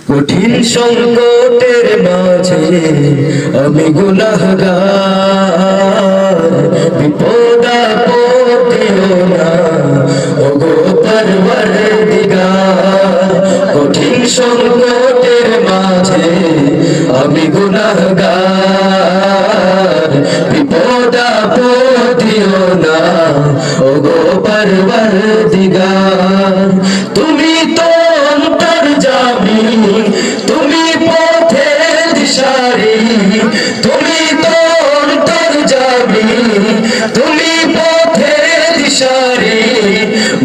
কঠিন সংকটের মাঝে আমি গুনাহগার, বিপদ আপদ দিও না ওগো পরওয়ারদিগার। কঠিন সংকটের মাঝে আমি গুনাহগার, বিপদ আপদ দিও না ওগো পরওয়ারদিগার। তুমি তো অন্তর্যামী, তুমি পথের দিশারি, তুমি তো অন্তর্যামী, তুমি পথের দিশারি।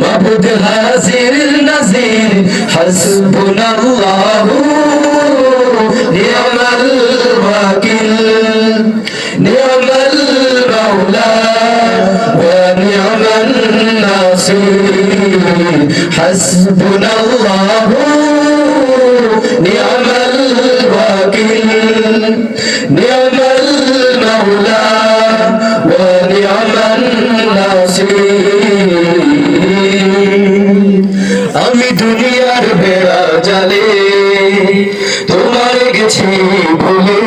মাবুদ হাজির নাজির হাসবুনাল্লাহু নি'মাল ওয়াকিল, নি'মাল মাওলা ওয়া নি'মান নাসির। হাসবুনাল্লাহু নি'মাল ওয়াকিল, নি'মাল মাওলা ওয়া নি'মান নাসির। আমি দুনিয়ার বেড়া জালে তোমার গেছি ভুলে,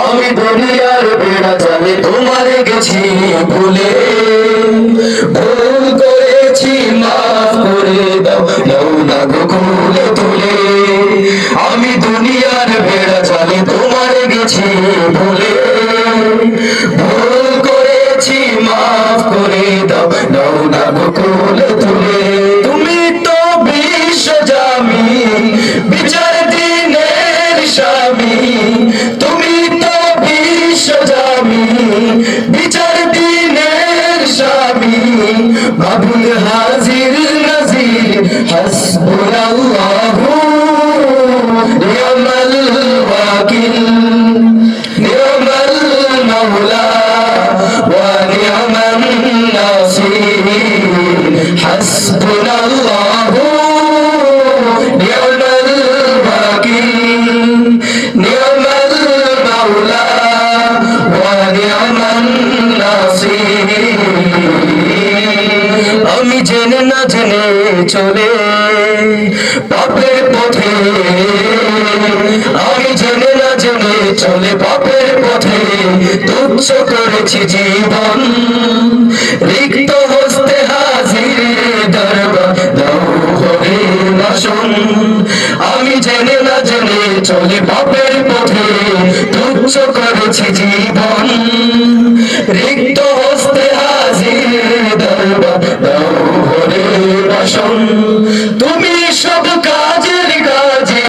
আমি দুনিয়ার বেড়া জালে তোমার গেছি ভুলে। ভুল করেছি মাফ করে দাও, নাও না গো খুলে তুলে। আমি দুনিয়ার বেড়া জালে তোমার গেছি ভুলে। ভুল করেছি মাফ করে দাও, নাও না গো খুলে তুলে। তুমি তো বিশ্বজামি, বিচার দিনের স্বামী। তুমি তো বিশ্বজামি, বিচার দিনের স্বামী। মাবুদ হাজির নাজির হাসবুনাল্লাহু নি'মাল ওয়াকিল, নি'মাল মাওলা ওয়া নি'মান নাসির। হাসবুনাল্লাহু নি'মাল ওয়াকিল, নি'মাল মাওলা ওয়া নি'মান নাসির। আমি জেনে না জেনে চলে পাপের পথে, আমি জেনে না জেনে চলে পাপের পথে। তুচ্ছ করেছি জীবন, রিক্ত হস্তে হাজির দরবার দাও হরে বাসন। আমি জেনে না জেনে চলে পাপের পথে, তুচ্ছ করেছি জীবন।